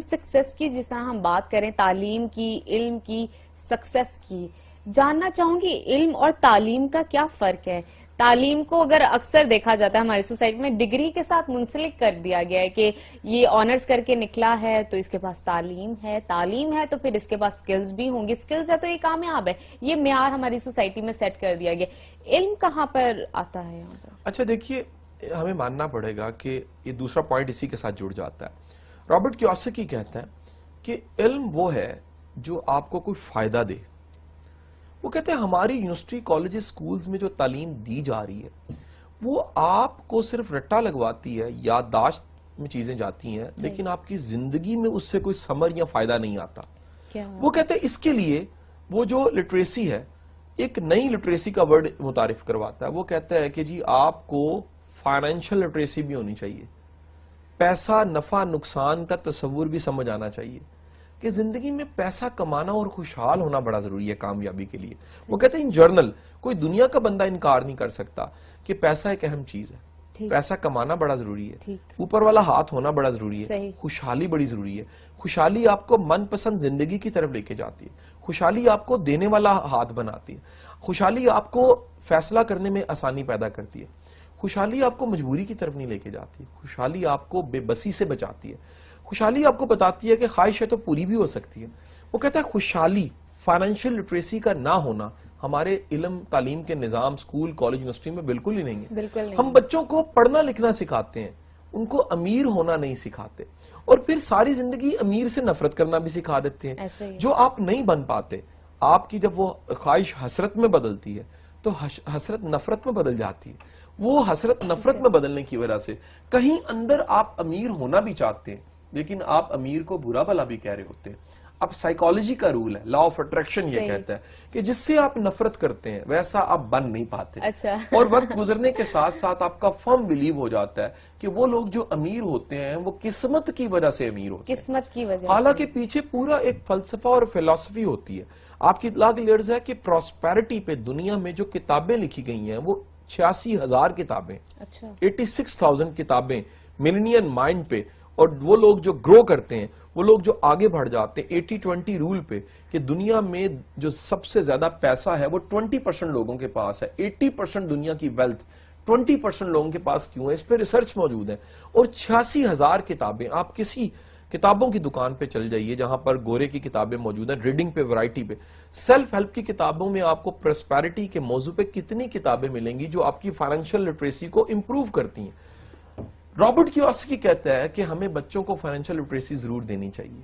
Success کی جس طرح ہم بات کریں، تعلیم کی، علم کی، سکسیس کی، جاننا چاہوں گی علم اور تعلیم کا کیا فرق ہے؟ تعلیم کو اگر اکثر دیکھا جاتا ہے ہماری سوسائٹی میں ڈگری کے ساتھ منسلک کر دیا گیا ہے کہ یہ آنرز کر کے نکلا ہے تو اس کے پاس تعلیم ہے تو پھر اس کے پاس سکلز بھی ہوں گی، سکلز ہے تو یہ کامیاب ہے، یہ معیار ہماری سوسائٹی میں سیٹ کر دیا گیا. علم کہاں پر آتا ہے یہاں پر؟ اچھا دیکھیے، ہمیں ماننا پڑے گا کہ یہ دوسرا پوائنٹ اسی کے ساتھ جڑ جاتا ہے. رابرٹ کیوساکی کہتا ہے کہ علم وہ ہے جو آپ کو کوئی فائدہ دے. وہ کہتے ہیں ہماری یونیورسٹی، کالجز، سکولز میں جو تعلیم دی جا رہی ہے وہ آپ کو صرف رٹا لگواتی ہے، یادداشت میں چیزیں جاتی ہیں، لیکن آپ کی زندگی میں اس سے کوئی ثمر یا فائدہ نہیں آتا. وہ کہتے ہیں اس کے لیے وہ جو لٹریسی ہے، ایک نئی لٹریسی کا ورڈ متعارف کرواتا ہے. وہ کہتا ہے کہ جی آپ کو فائنینشل لٹریسی بھی ہونی چاہیے، پیسہ نفع نقصان کا تصور بھی سمجھ آنا چاہیے کہ زندگی میں پیسہ کمانا اور خوشحال ہونا بڑا ضروری ہے کامیابی کے لیے. وہ کہتے ہیں ان جرنل کوئی دنیا کا بندہ انکار نہیں کر سکتا کہ پیسہ ایک اہم چیز ہے، پیسہ کمانا بڑا ضروری ہے، اوپر والا ہاتھ ہونا بڑا ضروری ہے، خوشحالی بڑی ضروری ہے. خوشحالی آپ کو من پسند زندگی کی طرف لے کے جاتی ہے، خوشحالی آپ کو دینے والا ہاتھ بناتی ہے، خوشحالی آپ کو فیصلہ کرنے میں آسانی پیدا کرتی ہے، خوشحالی آپ کو مجبوری کی طرف نہیں لے کے جاتی، خوشحالی آپ کو بے بسی سے بچاتی ہے، خوشحالی آپ کو بتاتی ہے کہ خواہش ہے تو پوری بھی ہو سکتی ہے. وہ کہتا ہے خوشحالی، فائنینشیل لٹریسی کا نہ ہونا ہمارے علم تعلیم کے نظام، سکول، کالج، یونیورسٹی میں بالکل ہی نہیں ہے. ہم بچوں کو پڑھنا لکھنا سکھاتے ہیں، ان کو امیر ہونا نہیں سکھاتے، اور پھر ساری زندگی امیر سے نفرت کرنا بھی سکھا دیتے ہیں. جو آپ نہیں بن پاتے، آپ کی جب وہ خواہش حسرت میں بدلتی ہے تو حسرت نفرت میں بدل جاتی ہے. وہ حسرت نفرت میں بدلنے کی وجہ سے کہیں اندر آپ امیر ہونا بھی چاہتے ہیں، لیکن آپ امیر کو برا بھلا بھی کہہ رہے ہوتے ہیں. اب سائیکالوجی کا رول ہے، لا آف اٹریکشن یہ کہتا ہے کہ جس سے آپ نفرت کرتے ہیں ویسا آپ بن نہیں پاتے. اور وقت گزرنے کے ساتھ ساتھ آپ کا فرم بلیو ہو جاتا ہے کہ وہ لوگ جو امیر ہوتے ہیں وہ قسمت کی وجہ سے امیر ہوتے ہیں، قسمت کی وجہ. حالانکہ پیچھے پورا ایک فلسفہ اور فلسفی ہوتی ہے. آپ کی اطلاع کی لرز ہے کہ پراسپیرٹی پہ دنیا میں جو کتابیں لکھی گئی ہیں وہ 86,000 کتابیں، 86,000 کتابیں ملینین مائنڈ پہ. اور وہ لوگ جو گرو کرتے ہیں، وہ لوگ جو آگے بڑھ جاتے ہیں 80-20 رول پہ، کہ دنیا میں جو سب سے زیادہ پیسہ ہے وہ 20% لوگوں کے پاس ہے. 80% دنیا کی ویلتھ 20% لوگوں کے پاس کیوں ہے؟ اس پہ ریسرچ موجود ہے. اور 86,000 کتابیں. آپ کسی کتابوں کی دکان پہ چل جائیے جہاں پر گورے کی کتابیں موجود ہیں، ریڈنگ پہ، ورائٹی پہ. سیلف ہیلپ کی کتابوں میں آپ کو پراسپیرٹی کے موضوع پہ کتنی کتابیں ملیں گی جو آپ کی فائنینشیل لٹریسی کو امپروو کرتی ہیں. رابرٹ کیوساکی کہتا ہے کہ ہمیں بچوں کو فائنینشیل لٹریسی ضرور دینی چاہیے.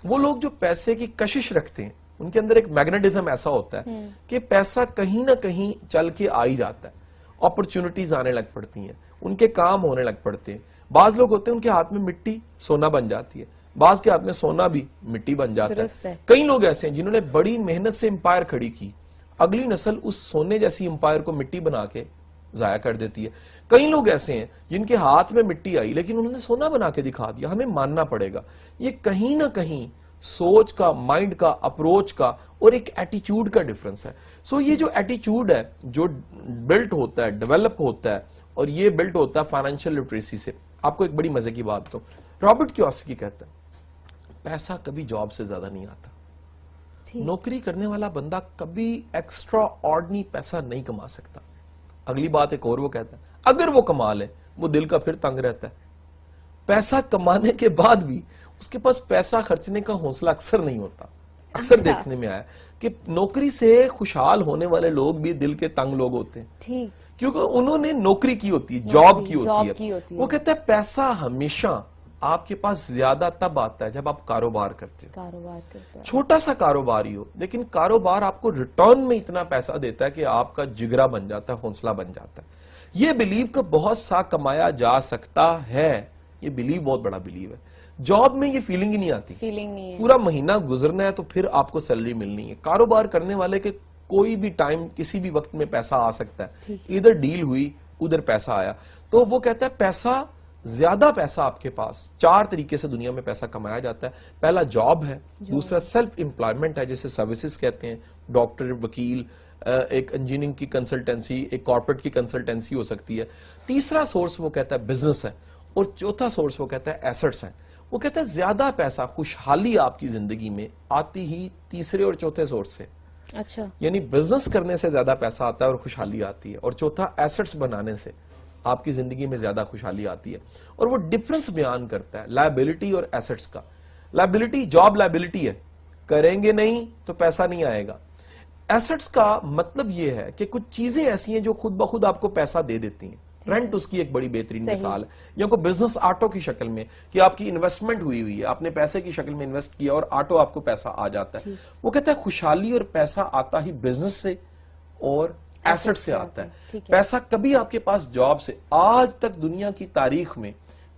وہ لوگ جو پیسے کی کشش رکھتے ہیں ان کے اندر ایک میگنیٹزم ایسا ہوتا ہے کہ پیسہ کہیں نہ کہیں چل کے آ ہی جاتا ہے، اپرچونٹیز آنے لگ پڑتی ہیں، ان کے کام ہونے لگ پڑتے ہیں. بعض لوگ ہوتے ہیں ان کے ہاتھ میں مٹی سونا بن جاتی ہے، بعض کے ہاتھ میں سونا بھی مٹی بن جاتا ہے. کئی لوگ ایسے ہیں جنہوں نے بڑی محنت سے امپائر کھڑی کی، اگلی نسل اس سونے جیسی امپائر کو مٹی بنا کے ضائع کر دیتی ہے. کئی لوگ ایسے ہیں جن کے ہاتھ میں مٹی آئی لیکن انہوں نے سونا بنا کے دکھا دیا. ہمیں ماننا پڑے گا یہ کہیں نہ کہیں سوچ کا، مائنڈ کا، اپروچ کا اور ایک ایٹیچیوڈ کا ڈیفرنس ہے. سو یہ جو ایٹیچیوڈ ہے جو بلٹ ہوتا ہے، ڈیولپ ہوتا ہے، اور یہ بلٹ ہوتا ہے فائنینشیل لٹریسی سے. آپ کو ایک بڑی مزے کی بات تو رابرٹ کیوساکی کہتا ہے پیسہ کبھی جاب سے زیادہ نہیں آتا. نوکری کرنے والا بندہ کبھی ایکسٹرا آرڈنری پیسہ نہیں کما سکتا. اگلی بات ایک اور وہ کہتا ہے اگر وہ کما لے وہ دل کا پھر تنگ رہتا ہے. پیسہ کمانے کے بعد بھی اس کے پاس پیسہ خرچنے کا حوصلہ اکثر نہیں ہوتا. اکثر دیکھنے میں آیا کہ نوکری سے خوشحال ہونے والے لوگ بھی دل کے تنگ لوگ ہوتے ہیں کیونکہ انہوں نے نوکری کی ہوتی ہے، جاب کی ہوتی ہے. وہ کہتا ہے پیسہ ہمیشہ آپ کے پاس زیادہ تب آتا ہے جب آپ کاروبار کرتے ہیں. چھوٹا سا کاروبار ہی ہو لیکن کاروبار آپ کو ریٹرن میں اتنا پیسہ دیتا ہے کہ آپ کا جگرا بن جاتا ہے، حوصلہ بن جاتا ہے. یہ بلیو کہ بہت سا کمایا جا سکتا ہے، یہ بلیو بہت بڑا بلیو ہے. جاب میں یہ فیلنگ ہی نہیں آتی، پورا مہینہ گزرنا ہے تو پھر آپ کو سیلری ملنی ہے. کاروبار کرنے والے کے کوئی بھی ٹائم کسی بھی وقت میں پیسہ آ سکتا ہے، ادھر ڈیل ہوئی ادھر پیسہ آیا. تو وہ کہتا ہے پیسہ، زیادہ پیسہ آپ کے پاس 4 طریقے سے دنیا میں پیسہ کمایا جاتا ہے. پہلا جاب ہے، دوسرا سیلف امپلائمنٹ ہے جسے سروسز کہتے ہیں، ڈاکٹر، وکیل، ایک انجینئرنگ کی کنسلٹنسی، ایک کارپوریٹ کی کنسلٹنسی ہو سکتی ہے. تیسرا سورس وہ کہتا ہے بزنس ہے، اور چوتھا سورس وہ کہتا ہے ایسٹس ہیں. وہ کہتا ہے زیادہ پیسہ، خوشحالی آپ کی زندگی میں آتی ہی تیسرے اور چوتھے سورس سے. اچھا. یعنی بزنس کرنے سے زیادہ پیسہ آتا ہے اور خوشحالی آتی ہے. اور چوتھا ایسٹس بنانے سے آپ کی زندگی میں زیادہ خوشحالی آتی ہے. اور وہ ڈفرنس بیان کرتا ہے لائبلٹی اور ایسٹس کا. لائبلٹی جاب لائبلٹی ہے، کریں گے نہیں تو پیسہ نہیں آئے گا. ایسٹس کا مطلب یہ ہے کہ کچھ چیزیں ایسی ہیں جو خود بخود آپ کو پیسہ دے دیتی ہیں. رینٹ اس کی ایک بڑی بہترین مثال ہے. یا کوئی بزنس آٹو کی شکل میں کہ آپ کی انویسٹمنٹ ہوئی ہے، آپ نے پیسے کی شکل میں انویسٹ کیا اور آٹو آپ کو پیسہ آ جاتا ہے. وہ کہتا ہے خوشحالی اور پیسہ آتا ہی بزنس سے اور ایسٹ سے آتا ہے. پیسہ کبھی آپ کے پاس جاب سے. آج تک دنیا کی تاریخ میں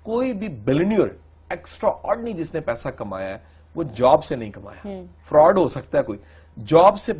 کوئی بھی بلینئر ایکسٹرا آرڈنری جس نے پیسہ کمایا ہے وہ جاب سے نہیں کمایا. فراڈ ہو سکتا ہے کوئی، جاب سے